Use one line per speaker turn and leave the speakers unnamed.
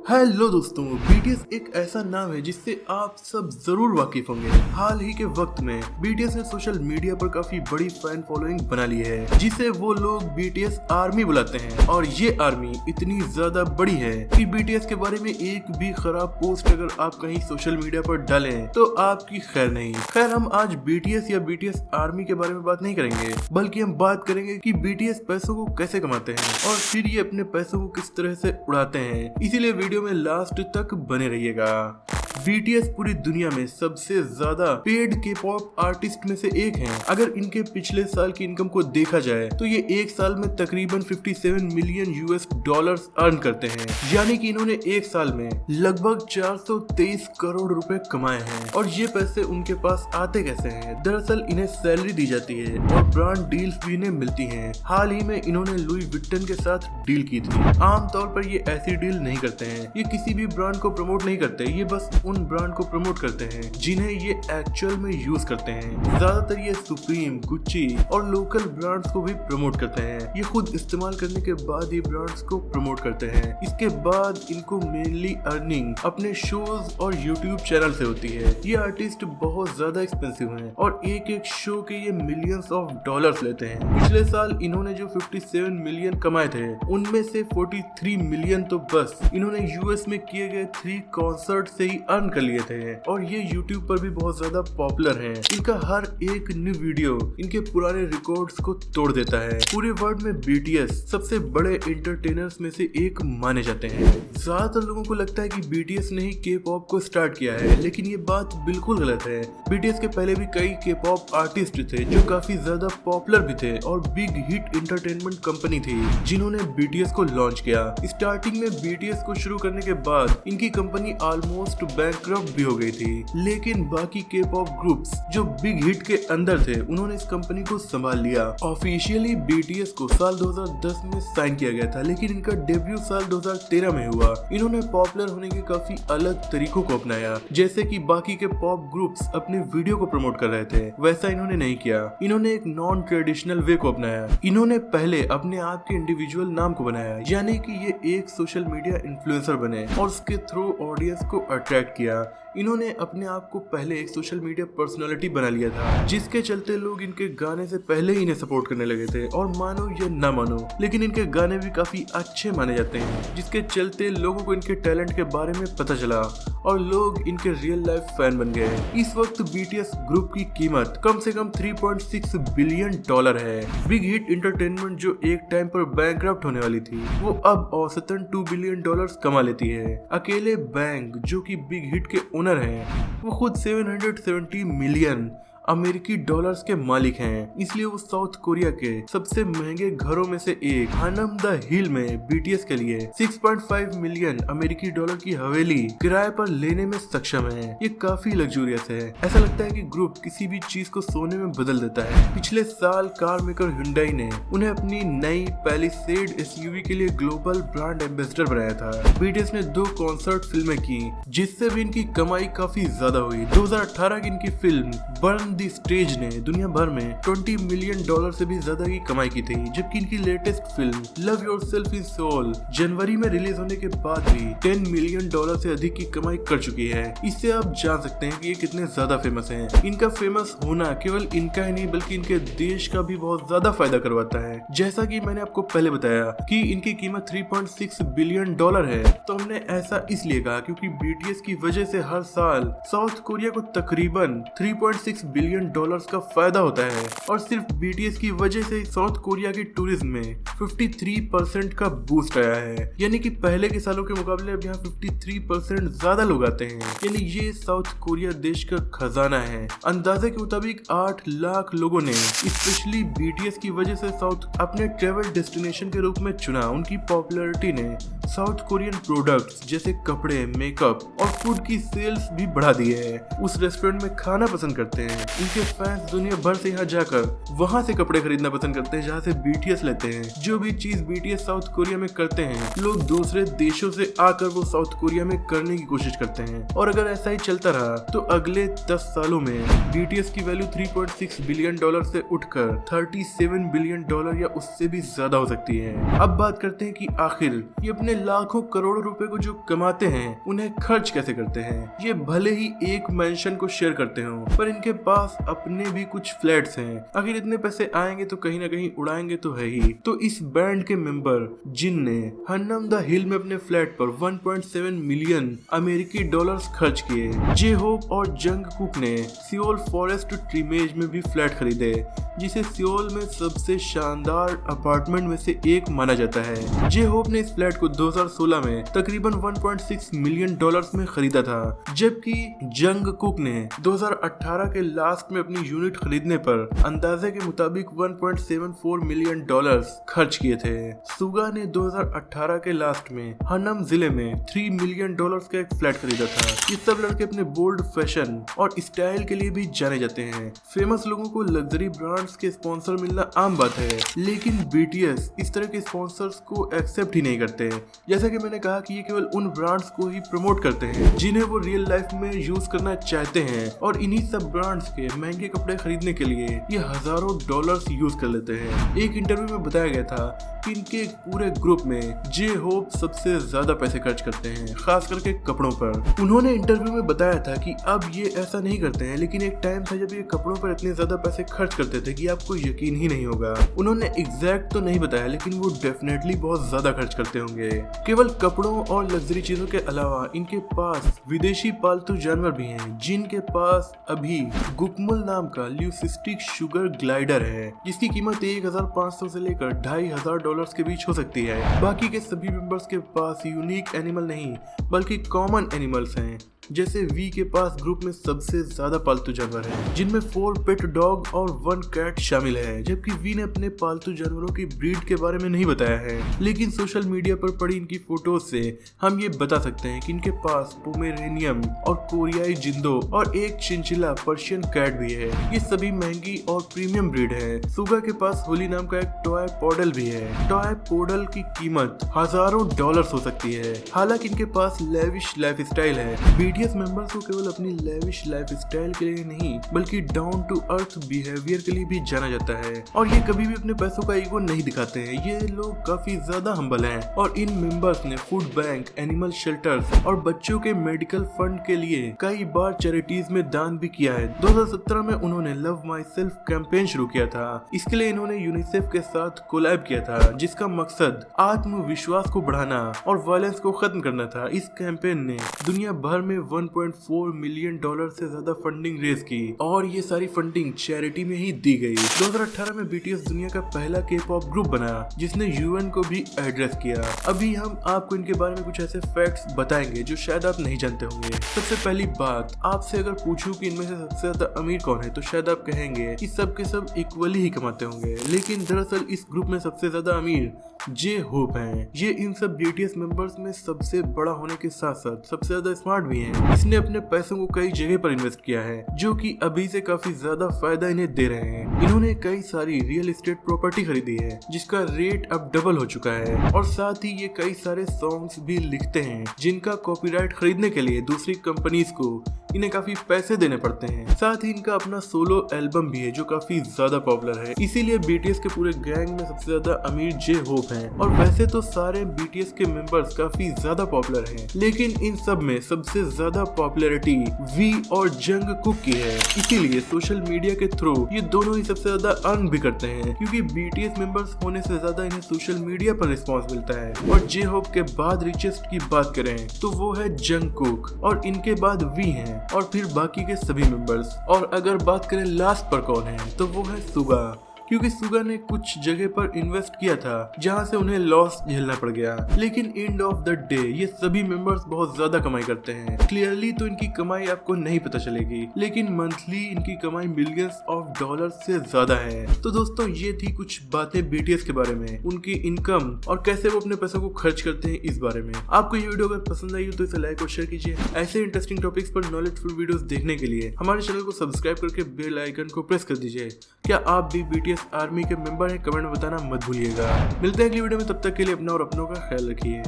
Hello दोस्तों, BTS एक ऐसा नाम है जिससे आप सब जरूर वाकिफ होंगे। हाल ही के वक्त में बीटीएस ने सोशल मीडिया पर काफी बड़ी फैन फॉलोइंग बना ली है, जिसे वो लोग बीटीएस आर्मी बुलाते हैं। और ये आर्मी इतनी ज्यादा बड़ी है कि बीटीएस के बारे में एक भी खराब पोस्ट अगर आप कहीं सोशल मीडिया पर डालें तो आपकी खैर नहीं। खैर, हम आज बीटीएस या बीटीएस आर्मी के बारे में बात नहीं करेंगे, बल्कि हम बात करेंगे कि बीटीएस पैसों को कैसे कमाते हैं और फिर ये अपने पैसों को किस तरह से उड़ाते हैं। इसीलिए वीडियो में लास्ट तक बने रहिएगा। बीटीएस पूरी दुनिया में सबसे ज्यादा पेड के पॉप आर्टिस्ट में से एक हैं। अगर इनके पिछले साल की इनकम को देखा जाए तो ये एक साल में तकरीबन 57 मिलियन यूएस डॉलर्स अर्न करते हैं, यानी कि इन्होंने एक साल में लगभग 423 करोड़ रुपए कमाए हैं। और ये पैसे उनके पास आते कैसे हैं? दरअसल इन्हें सैलरी दी जाती है और ब्रांड डील्स भी इन्हें मिलती हैं। हाल ही में इन्होंने लुई विट्टन के साथ डील की थी। आमतौर पर ये ऐसी डील नहीं करते हैं, ये किसी भी ब्रांड को प्रमोट नहीं करते, ये बस उन ब्रांड को प्रमोट करते हैं जिन्हें ये एक्चुअल में यूज करते हैं। ज्यादातर ये सुप्रीम, गुच्ची और लोकल ब्रांड्स को भी प्रमोट करते हैं। ये खुद इस्तेमाल करने के बाद ही ब्रांड्स को प्रमोट करते हैं। इसके बाद इनको मेनली अर्निंग अपने शोज और यूट्यूब चैनल से होती है। ये आर्टिस्ट बहुत ज्यादा एक्सपेंसिव हैं और एक एक शो के ये मिलियंस ऑफ डॉलर्स लेते हैं। पिछले साल इन्होंने जो 57 मिलियन कमाए थे, उनमें से 43 मिलियन तो बस इन्होंने यूएस में किए गए 3 कॉन्सर्ट से ही अर्न कर लिए थे। और ये यूट्यूब पर भी बहुत ज्यादा पॉपुलर हैं। इनका हर एक न्यू वीडियो इनके पुराने रिकॉर्ड्स को तोड़ देता है। पूरे वर्ल्ड में बीटीएस सबसे बड़े एंटरटेनर्स में से एक माने जाते हैं। ज्यादातर लोगों को लगता है कि बीटीएस ने ही के पॉप को स्टार्ट किया है, लेकिन ये बात बिल्कुल गलत है। बीटीएस के पहले भी कई के पॉप आर्टिस्ट थे जो काफी ज्यादा पॉपुलर भी थे और बिग हिट एंटरटेनमेंट कंपनी थी जिन्होंने बीटीएस को लॉन्च किया। स्टार्टिंग में बीटीएस को शुरू करने के बाद इनकी कंपनी ऑलमोस्ट बैंकक्रप्ट भी हो गई थी, लेकिन बाकी के पॉप ग्रुप्स जो बिग हिट के अंदर थे उन्होंने इस कंपनी को संभाल लिया। ऑफिशियली बीटीएस को साल 2010 में साइन किया गया था, लेकिन इनका डेब्यू साल 2013 में हुआ। इन्होंने पॉपुलर होने के काफी अलग तरीकों को अपनाया, जैसे कि बाकी के पॉप ग्रुप्स अपने वीडियो को प्रमोट कर रहे थे, वैसा इन्होंने नहीं किया। इन्होंने एक नॉन ट्रेडिशनल वे को अपनाया। इन्होंने पहले अपने आप के इंडिविजुअल नाम को बनाया, यानी कि ये एक सोशल मीडिया इन्फ्लुएंसर बने और उसके थ्रू ऑडियंस को अट्रैक्ट किया। इन्होंने अपने आप को पहले एक सोशल मीडिया पर्सनालिटी बना लिया था, जिसके चलते लोग इनके गाने से पहले ही इन्हें सपोर्ट करने लगे थे। और मानो या ना मानो, लेकिन इनके गाने भी काफी अच्छे माने जाते हैं, जिसके चलते लोगों को इनके टैलेंट के बारे में पता चला और लोग इनके रियल लाइफ फैन बन गए। इस वक्त बीटीएस ग्रुप की कीमत कम से कम 3.6 बिलियन डॉलर है। बिग हिट एंटरटेनमेंट जो एक टाइम पर बैंकक्रप्ट होने वाली थी, वो अब औसतन 2 बिलियन डॉलर्स कमा लेती है। अकेले बैंक जो कि बिग हिट के ओनर हैं, वो खुद 770 मिलियन अमेरिकी डॉलर्स के मालिक हैं। इसलिए वो साउथ कोरिया के सबसे महंगे घरों में से एक हानम द हिल में बीटीएस के लिए 6.5 मिलियन अमेरिकी डॉलर की हवेली किराए पर लेने में सक्षम है। ये काफी लग्जूरियस है। ऐसा लगता है कि ग्रुप किसी भी चीज को सोने में बदल देता है। पिछले साल कार मेकर हुंडई ने उन्हें अपनी नई पैलिसेड एसयूवी के लिए ग्लोबल ब्रांड एम्बेसडर बनाया था। बीटीएस ने 2 कॉन्सर्ट फिल्में की, जिससे भी इनकी कमाई काफी ज्यादा हुई। 2018 की इनकी फिल्म बर्न द स्टेज ने दुनिया भर में 20 मिलियन डॉलर से भी ज्यादा की कमाई की थी, जबकि इनकी latest film love yourself in Seoul जनवरी में रिलीज होने के बाद भी 10 मिलियन डॉलर से अधिक की कमाई कर चुकी है। इससे आप जान सकते हैं कि ये कितने ज्यादा फेमस हैं। इनका फेमस होना केवल इनका ही नहीं बल्कि इनके देश का भी बहुत ज्यादा फायदा करवाता है। जैसा कि मैंने आपको पहले बताया कि इनकी कीमत 3.6 बिलियन डॉलर है, तो हमने ऐसा इसलिए कहा क्योंकि बीटीएस की वजह से हर साल साउथ कोरिया को तकरीबन 3.6 बिलियन डॉलर्स का फायदा होता है। और सिर्फ बीटीएस की वजह से साउथ कोरिया के टूरिज्म में 53% का बूस्ट आया है, यानी कि पहले के सालों के मुकाबले अब यहाँ 53% ज्यादा लोग आते हैं। यानी ये साउथ कोरिया देश का खजाना है। अंदाजे के मुताबिक 8 लाख लोगों ने स्पेशली बीटीएस की वजह से साउथ अपने ट्रेवल डेस्टिनेशन के रूप में चुना। उनकी पॉपुलैरिटी ने साउथ कोरियन प्रोडक्ट्स जैसे कपड़े, मेकअप और फूड की सेल्स भी बढ़ा दी है। उस रेस्टोरेंट में खाना पसंद करते हैं इनके फैंस दुनिया भर से यहाँ जाकर वहाँ से कपड़े खरीदना पसंद करते हैं जहाँ से BTS लेते हैं। जो भी चीज BTS साउथ कोरिया में करते हैं, लोग दूसरे देशों से आकर वो साउथ कोरिया में करने की कोशिश करते हैं। और अगर ऐसा ही चलता रहा तो अगले 10 सालों में BTS की वैल्यू $3.6 बिलियन से उठकर $37 बिलियन या उससे भी ज्यादा हो सकती है। अब बात करते हैं कि आखिर ये अपने लाखों करोड़ों रुपए को जो कमाते हैं उन्हें खर्च कैसे करते हैं। ये भले ही एक मेंशन को शेयर करते हो, पर इनके पास अपने भी कुछ फ्लैट्स हैं। आखिर इतने पैसे आएंगे तो कहीं ना कहीं उड़ाएंगे तो है ही। तो इस बैंड के मेंबर जिन ने हन्नम द हिल में अपने फ्लैट पर 1.7 मिलियन अमेरिकी डॉलर्स खर्च किए। जे होप और जंगकुक ने सियोल फॉरेस्ट ट्रीमेज में भी फ्लैट खरीदे, जिसे सियोल में सबसे शानदार अपार्टमेंट में से एक माना जाता है। जे होप ने इस फ्लैट को 2016 में तकरीबन 1.6 मिलियन डॉलर्स में खरीदा था, जबकि जंगकुक ने 2018 के लास्ट में अपनी यूनिट खरीदने पर अंदाजे के मुताबिक 1.74 मिलियन डॉलर्स खर्च किए थे। सुगा ने 2018 के लास्ट में हनम जिले में 3 मिलियन डॉलर्स का एक फ्लैट खरीदा था। ये सब लड़के अपने बोल्ड फैशन और स्टाइल के लिए भी जाने जाते हैं। फेमस लोगों को लग्जरी ब्रांड्स के स्पॉन्सर मिलना आम बात है, लेकिन BTS इस तरह के स्पॉन्सर्स को एक्सेप्ट ही नहीं करते। जैसा कि मैंने कहा कि ये केवल उन ब्रांड्स को ही प्रमोट करते हैं जिन्हें वो रियल लाइफ में यूज करना चाहते हैं, और इन्हीं सब ब्रांड्स के महंगे कपड़े खरीदने के लिए ये हजारों डॉलर्स यूज कर लेते हैं। एक इंटरव्यू में बताया गया था कि इनके पूरे ग्रुप में जे होप सबसे ज्यादा पैसे खर्च करते हैं, खास करके कपड़ों पर। उन्होंने इंटरव्यू में बताया था कि अब ये ऐसा नहीं करते हैं, लेकिन एक टाइम था जब ये कपड़ों पर इतने ज्यादा पैसे खर्च करते थे कि आपको यकीन ही नहीं होगा। उन्होंने एग्जैक्ट तो नहीं बताया, लेकिन वो डेफिनेटली बहुत ज्यादा खर्च करते होंगे। केवल कपड़ों और लग्जरी चीजों के अलावा इनके पास विदेशी पालतू जानवर भी हैं, जिनके पास अभी गुकमुल नाम का ल्यूसिस्टिक शुगर ग्लाइडर है, जिसकी कीमत 1500 से लेकर $2500 के बीच हो सकती है। बाकी के सभी मेंबर्स के पास यूनिक एनिमल नहीं बल्कि कॉमन एनिमल्स हैं। जैसे वी के पास ग्रुप में सबसे ज्यादा पालतू जानवर हैं, जिनमें 4 पेट डॉग और 1 कैट शामिल है, जबकि वी ने अपने पालतू जानवरों की ब्रीड के बारे में नहीं बताया है। लेकिन सोशल मीडिया पर पड़ी इनकी फोटोज से हम ये बता सकते हैं कि इनके पास पोमेरेनियन और कोरियाई जिंदो और एक चिंचिला पर्शियन कैट भी है। ये सभी महंगी और प्रीमियम ब्रीड है। सुगा के पास होली नाम का एक टॉय पोडल भी है। टॉय पोडल की कीमत हजारों डॉलर्स हो सकती है। हालांकि इनके पास लेविश लाइफ स्टाइल है। BTS मेंबर्स को केवल अपनी लेविश लाइफ स्टाइल के लिए नहीं बल्कि डाउन टू अर्थ बिहेवियर के लिए भी जाना जाता है, और ये कभी भी अपने पैसों का ईगो नहीं दिखाते हैं। ये लोग काफी ज्यादा हम्बल हैं, और इन मेंबर्स ने फूड बैंक, एनिमल शेल्टर्स और बच्चों के मेडिकल फंड के लिए कई बार चैरिटीज में दान भी किया है। 2017 में उन्होंने लव माई सेल्फ कैंपेन शुरू किया था। इसके लिए इन्होंने यूनिसेफ के साथ कोलैब किया था, जिसका मकसद आत्मविश्वास को बढ़ाना और वायलेंस को खत्म करना था। इस कैंपेन ने दुनिया भर में 1.4 मिलियन डॉलर से ज्यादा फंडिंग रेज की, और ये सारी फंडिंग चैरिटी में ही दी गई। 2018 में BTS दुनिया का पहला K-pop ग्रुप बना जिसने UN को भी एड्रेस किया। अभी हम आपको इनके बारे में कुछ ऐसे फैक्ट्स बताएंगे जो शायद आप नहीं जानते होंगे। सबसे पहली बात, आपसे अगर पूछूं कि इनमें से सबसे ज्यादा अमीर कौन है, तो शायद आप कहेंगे कि सब के सब इक्वली ही कमाते होंगे, लेकिन दरअसल इस ग्रुप में सबसे ज्यादा अमीर जे होप हैं। ये इन सब BTS मेंबर्स में सबसे बड़ा होने के साथ साथ सबसे ज्यादा स्मार्ट भी हैं। इसने अपने पैसों को कई जगह पर इन्वेस्ट किया है, जो कि अभी से काफी ज्यादा फायदा इन्हें दे रहे हैं। इन्होंने कई सारी रियल एस्टेट प्रॉपर्टी खरीदी है, जिसका रेट अब डबल हो चुका है, और साथ ही ये कई सारे सॉन्ग्स भी लिखते हैं, जिनका कॉपीराइट खरीदने के लिए दूसरी कंपनीज को इन्हें काफी पैसे देने पड़ते हैं। साथ ही इनका अपना सोलो एल्बम भी है जो काफी ज्यादा पॉपुलर है। इसीलिए BTS के पूरे गैंग में सबसे ज्यादा अमीर जे होप हैं। और वैसे तो सारे BTS के मेंबर्स काफी ज्यादा पॉपुलर हैं, लेकिन इन सब में सबसे ज्यादा पॉपुलैरिटी वी और जंगकुक की है। इसीलिए सोशल मीडिया के थ्रू ये दोनों ही सबसे ज्यादा अर्न भी करते हैं, क्योंकि BTS मेंबर्स होने से ज्यादा इन्हें सोशल मीडिया पर रिस्पॉन्स मिलता है। और जे होप के बाद रिचेस्ट की बात करें तो वो है जंगकुक, और इनके बाद वी हैं, और फिर बाकी के सभी मेंबर्स। और अगर बात करें लास्ट पर कौन है, तो वो है सुगा, क्योंकि सुगा ने कुछ जगह पर इन्वेस्ट किया था जहां से उन्हें लॉस झेलना पड़ गया। लेकिन एंड ऑफ द डे ये सभी मेंबर्स बहुत ज्यादा कमाई करते हैं। क्लियरली तो इनकी कमाई आपको नहीं पता चलेगी, लेकिन मंथली इनकी कमाई मिलियंस ऑफ डॉलर से ज्यादा है। तो दोस्तों ये थी कुछ बातें बीटीएस के बारे में, उनकी इनकम और कैसे वो अपने पैसों को खर्च करते हैं इस बारे में। आपको ये वीडियो अगर पसंद आई हो तो इसे लाइक और शेयर कीजिए। ऐसे इंटरेस्टिंग टॉपिक्स पर नॉलेजफुल वीडियोस देखने के लिए हमारे चैनल को सब्सक्राइब करके बेल आइकन को प्रेस कर दीजिए। क्या आप भी बीटीएस आर्मी के मेंबर हैं? कमेंट में बताना मत भूलिएगा। मिलते हैं अगली वीडियो में, तब तक के लिए अपना और अपनों का ख्याल रखिए।